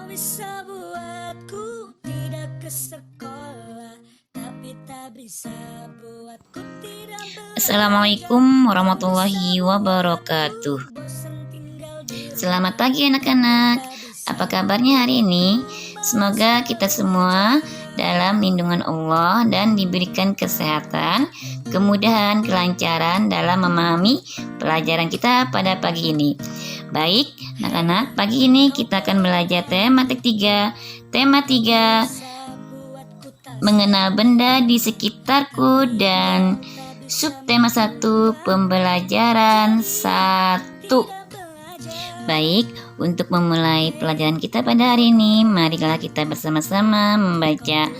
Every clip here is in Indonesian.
bisa buatku tidak ke sekolah, tapi tak bisa buatku tidak Assalamualaikum warahmatullahi wabarakatuh. Selamat pagi anak-anak. Apa kabarnya hari ini? Semoga kita semua dalam lindungan Allah dan diberikan kesehatan, kemudahan, kelancaran dalam memahami pelajaran kita pada pagi ini. Baik, anak-anak, pagi ini kita akan belajar tematik 3. Tema 3, mengenal benda di sekitarku, dan subtema 1, pembelajaran 1. Baik, untuk memulai pelajaran kita pada hari ini, marilah kita bersama-sama membaca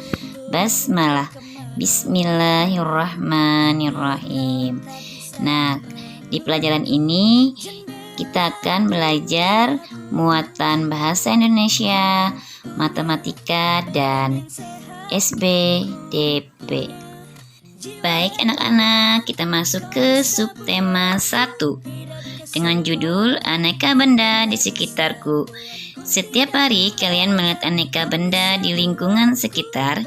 basmalah. Bismillahirrahmanirrahim. Nah, di pelajaran ini kita akan belajar muatan bahasa Indonesia, matematika, dan SBDP. Baik anak-anak, kita masuk ke subtema 1 dengan judul aneka benda di sekitarku. Setiap hari kalian melihat aneka benda di lingkungan sekitar.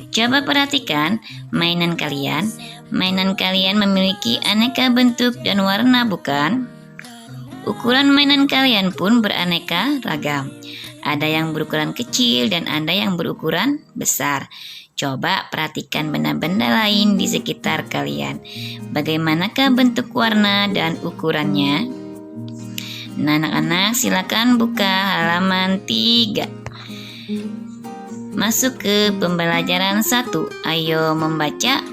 Coba perhatikan mainan kalian. Mainan kalian memiliki aneka bentuk dan warna, bukan? Ukuran mainan kalian pun beraneka ragam. Ada yang berukuran kecil dan ada yang berukuran besar. Coba perhatikan benda-benda lain di sekitar kalian. Bagaimanakah bentuk, warna, dan ukurannya? Nah, anak-anak silakan buka halaman 3. Masuk ke pembelajaran 1. Ayo membaca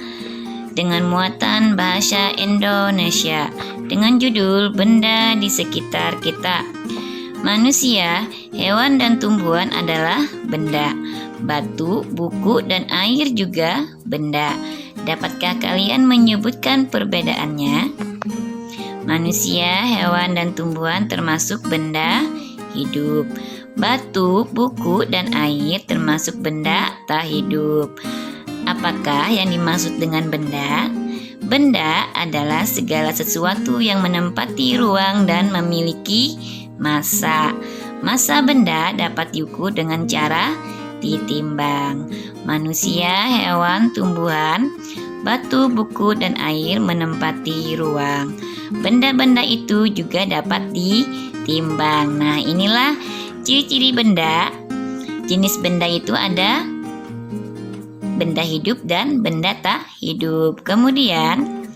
dengan muatan bahasa Indonesia dengan judul benda di sekitar kita. Manusia, hewan, dan tumbuhan adalah benda. Batu, buku, dan air juga benda. Dapatkah kalian menyebutkan perbedaannya? Manusia, hewan, dan tumbuhan termasuk benda hidup. Batu, buku, dan air termasuk benda tak hidup. Apakah yang dimaksud dengan benda? Benda adalah segala sesuatu yang menempati ruang dan memiliki massa. Massa benda dapat diukur dengan cara ditimbang. Manusia, hewan, tumbuhan, batu, buku, dan air menempati ruang. Benda-benda itu juga dapat ditimbang. Nah, inilah ciri-ciri benda. Jenis benda itu ada benda hidup dan benda tak hidup. Kemudian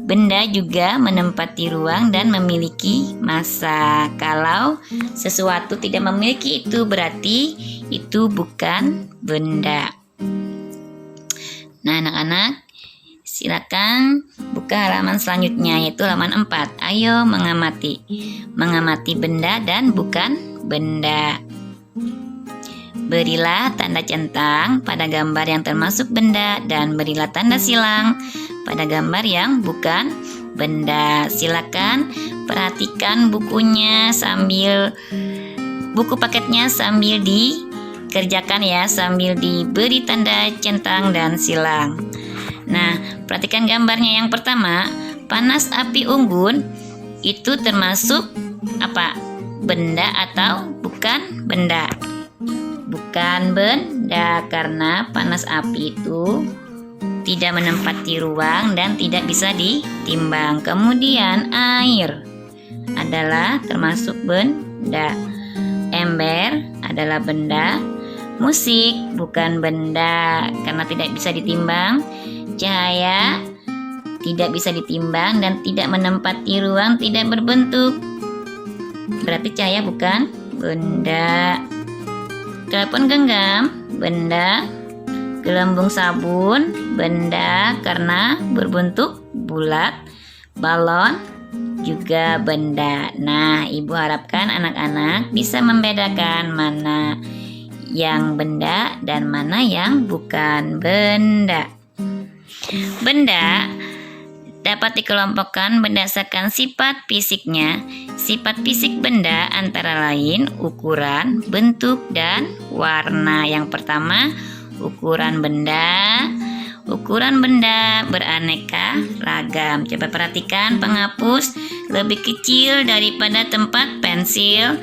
benda juga menempati ruang dan memiliki massa. Kalau sesuatu tidak memiliki itu, berarti itu bukan benda. Nah, anak-anak, silakan buka halaman selanjutnya, yaitu halaman 4. Ayo mengamati. Mengamati benda dan bukan benda. Berilah tanda centang pada gambar yang termasuk benda dan berilah tanda silang pada gambar yang bukan benda. Silakan perhatikan bukunya buku paketnya sambil dikerjakan ya, sambil diberi tanda centang dan silang. Nah, perhatikan gambarnya yang pertama. Panas api unggun itu termasuk apa? Benda atau bukan benda? Bukan benda, karena panas api itu tidak menempati ruang dan tidak bisa ditimbang. Kemudian air adalah termasuk benda. Ember adalah benda. Musik bukan benda karena tidak bisa ditimbang. Cahaya tidak bisa ditimbang dan tidak menempati ruang, tidak berbentuk. Berarti cahaya bukan benda. Telepon genggam benda. Gelembung sabun benda karena berbentuk bulat. Balon juga benda. Nah, ibu harapkan anak-anak bisa membedakan mana yang benda dan mana yang bukan benda. Benda dapat dikelompokkan berdasarkan sifat fisiknya. Sifat fisik benda antara lain ukuran, bentuk, dan warna. Yang pertama, ukuran benda. Ukuran benda beraneka ragam. Coba perhatikan penghapus lebih kecil daripada tempat pensil.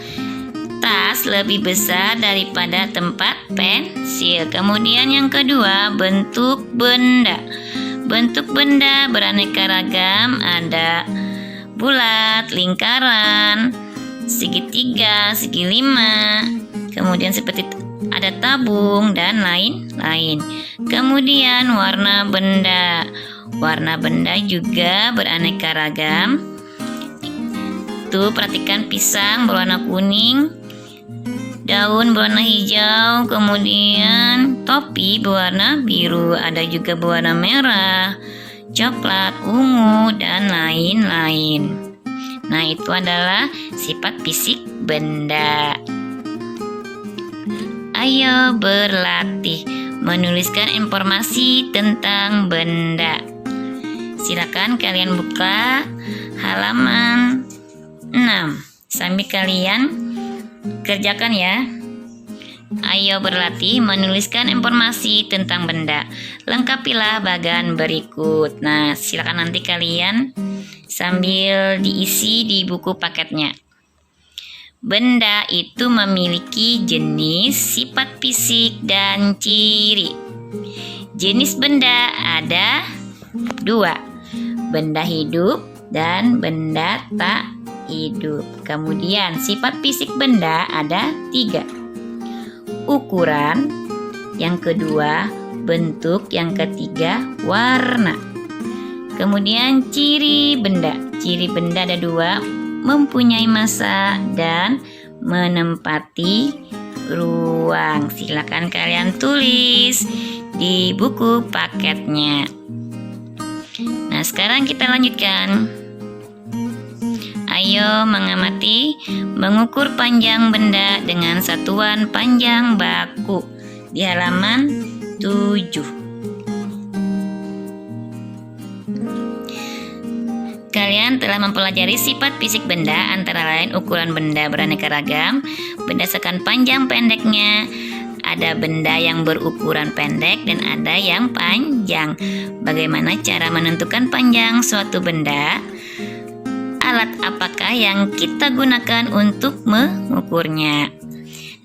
kertas lebih besar daripada tempat pensil. Kemudian yang kedua, bentuk benda. Bentuk benda beraneka ragam, ada bulat, lingkaran, segitiga, segi lima, kemudian seperti ada tabung dan lain-lain. Kemudian warna benda. Warna benda juga beraneka ragam. Tuh, perhatikan pisang berwarna kuning, daun berwarna hijau, kemudian topi berwarna biru, ada juga berwarna merah, coklat, ungu, dan lain-lain. Nah, itu adalah sifat fisik benda. Ayo berlatih menuliskan informasi tentang benda. Silakan kalian buka halaman 6 sambil kalian kerjakan ya. Ayo berlatih menuliskan informasi tentang benda. Lengkapilah bagan berikut. Nah, silakan nanti kalian sambil diisi di buku paketnya. Benda itu memiliki jenis, sifat fisik, dan ciri. Jenis benda ada 2, benda hidup dan benda tak hidup. Kemudian sifat fisik benda ada 3, ukuran, yang kedua bentuk, yang ketiga warna. Kemudian ciri benda. Ciri benda ada 2, mempunyai massa dan menempati ruang. Silakan kalian tulis di buku paketnya. Nah, sekarang kita lanjutkan. Ayo mengamati mengukur panjang benda dengan satuan panjang baku di halaman 7. Kalian telah mempelajari sifat fisik benda, antara lain ukuran benda beraneka ragam berdasarkan panjang pendeknya. Ada benda yang berukuran pendek dan ada yang panjang. Bagaimana cara menentukan panjang suatu benda? Alat apakah yang kita gunakan untuk mengukurnya?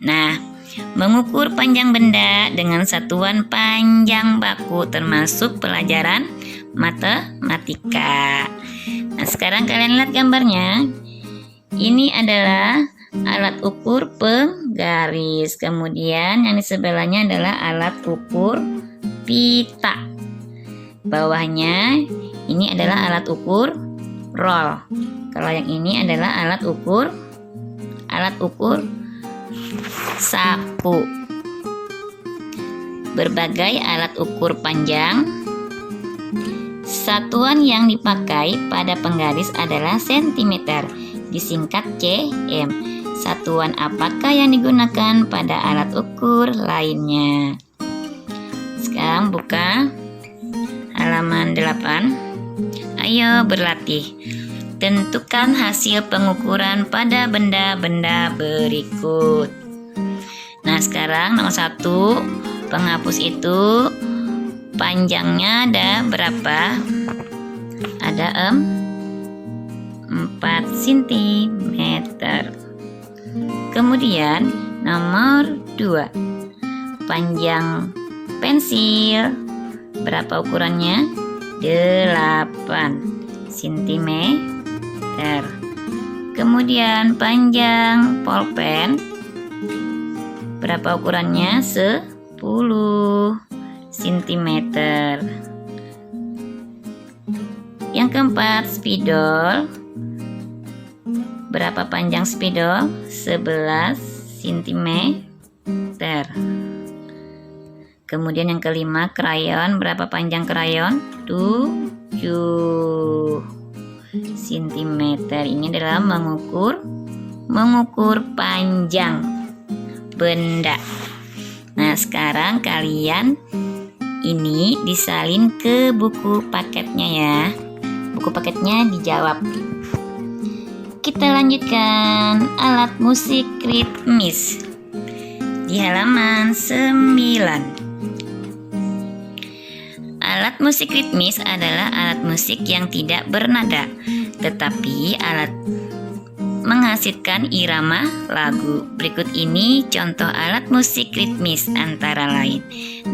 Nah, mengukur panjang benda dengan satuan panjang baku termasuk pelajaran matematika. Nah, sekarang kalian lihat gambarnya. Ini adalah alat ukur penggaris. Kemudian yang di sebelahnya adalah alat ukur pita. Bawahnya ini adalah alat ukur roll. Kalau yang ini adalah alat ukur sapu. Berbagai alat ukur panjang. Satuan yang dipakai pada penggaris adalah sentimeter, disingkat cm. Satuan apakah yang digunakan pada alat ukur lainnya? Sekarang buka halaman 8. Ayo berlatih. Tentukan hasil pengukuran pada benda-benda berikut. Nah, sekarang nomor 1, penghapus itu panjangnya ada berapa? Ada 4 cm. Kemudian nomor 2, panjang pensil berapa ukurannya? 8 cm. Kemudian panjang pulpen berapa ukurannya? 10 cm. Yang keempat, spidol. Berapa panjang spidol? 11 cm. Kemudian yang kelima, krayon. Berapa panjang krayon? 7 cm. Ini adalah mengukur panjang benda. Nah, sekarang kalian ini disalin ke buku paketnya ya. Buku paketnya dijawab. Kita lanjutkan alat musik ritmis di halaman 9. Alat musik ritmis adalah alat musik yang tidak bernada, tetapi alat menghasilkan irama lagu. Berikut ini contoh alat musik ritmis antara lain.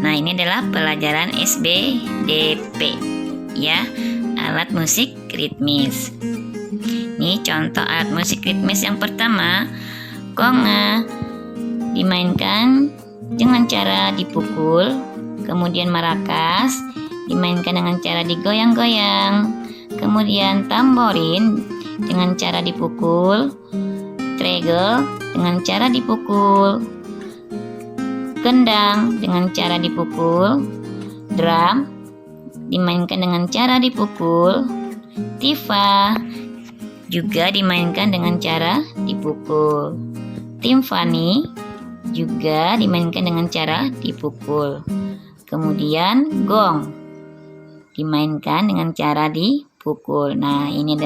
Nah, ini adalah pelajaran SBDP ya, alat musik ritmis. Ini contoh alat musik ritmis yang pertama, konga, dimainkan dengan cara dipukul. Kemudian marakas dimainkan dengan cara digoyang-goyang. Kemudian tamborin dengan cara dipukul. Tregle dengan cara dipukul. Kendang dengan cara dipukul. Drum dimainkan dengan cara dipukul. Tifa juga dimainkan dengan cara dipukul. Timpani juga dimainkan dengan cara dipukul. Kemudian gong dimainkan dengan cara dipukul. Nah, ini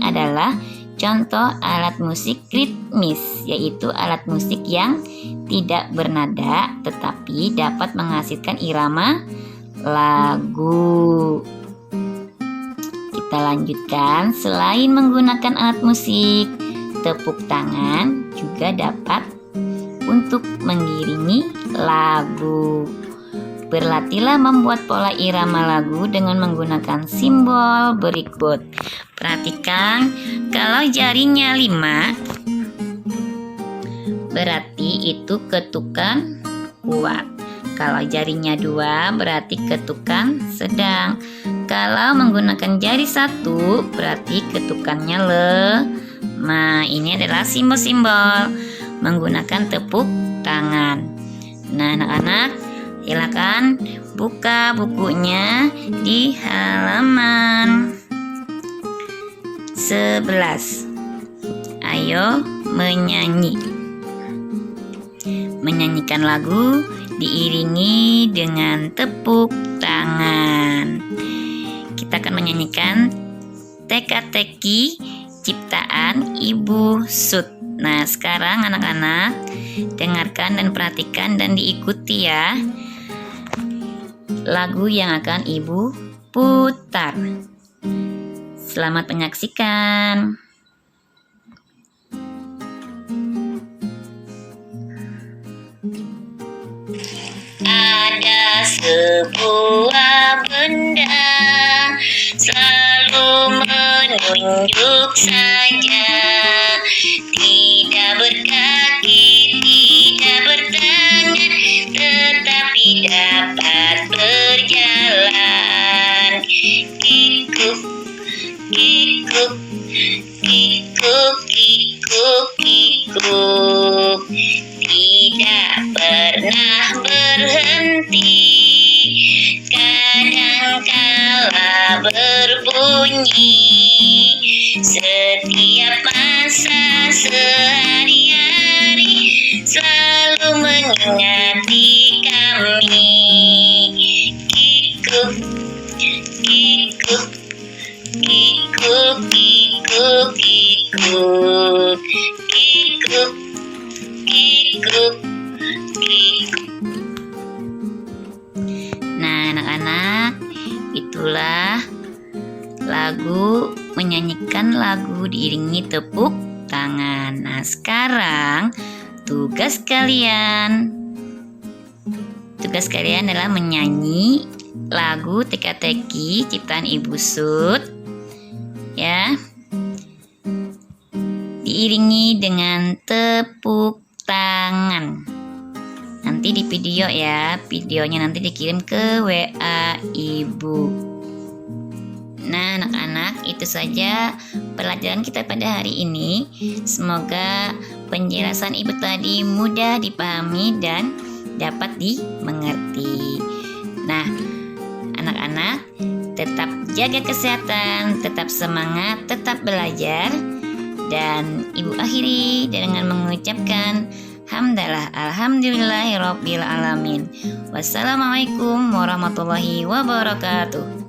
adalah contoh alat musik ritmis, yaitu alat musik yang tidak bernada tetapi dapat menghasilkan irama lagu. Kita lanjutkan, selain menggunakan alat musik, tepuk tangan juga dapat untuk mengiringi lagu. Berlatihlah membuat pola irama lagu dengan menggunakan simbol berikut. Perhatikan, kalau jarinya 5, berarti itu ketukan kuat. Kalau jarinya 2, berarti ketukan sedang. Kalau menggunakan jari 1, berarti ketukannya lemah. Ini adalah simbol-simbol menggunakan tepuk tangan. Nah, anak-anak, silakan buka bukunya di halaman 11. Ayo menyanyi. Menyanyikan lagu diiringi dengan tepuk tangan. Kita akan menyanyikan teka-teki ciptaan Ibu Sud. Nah, sekarang anak-anak dengarkan dan perhatikan dan diikuti ya lagu yang akan Ibu putar. Selamat menyaksikan. Ada sebuah benda selalu menunjuk saja, tidak berkaki, tidak bertangan, tetapi dapat berjalan. Kikuk, kikuk, kikuk, kikuk, kikuk, tidak pernah berhenti, kadangkala berbunyi setiap masa sehari-hari, selalu mengingati kami. Kikuk, kikuk, kikuk, kikuk, kikuk, kikuk, kikuk, kikuk. Nah, anak-anak, itulah lagu, menyanyikan lagu diiringi tepuk tangan. Nah, sekarang tugas kalian adalah menyanyi lagu teka-teki ciptaan Ibu Sud ya, diiringi dengan tepuk tangan. Nanti di video ya, videonya nanti dikirim ke WA Ibu. Nah, anak-anak, itu saja pelajaran kita pada hari ini. Semoga penjelasan Ibu tadi mudah dipahami dan dapat dimengerti. Nah, anak-anak, tetap jaga kesehatan, tetap semangat, tetap belajar. Dan Ibu akhiri dengan mengucapkan hamdalah alhamdulillahirabbil alamin. Wassalamualaikum warahmatullahi wabarakatuh.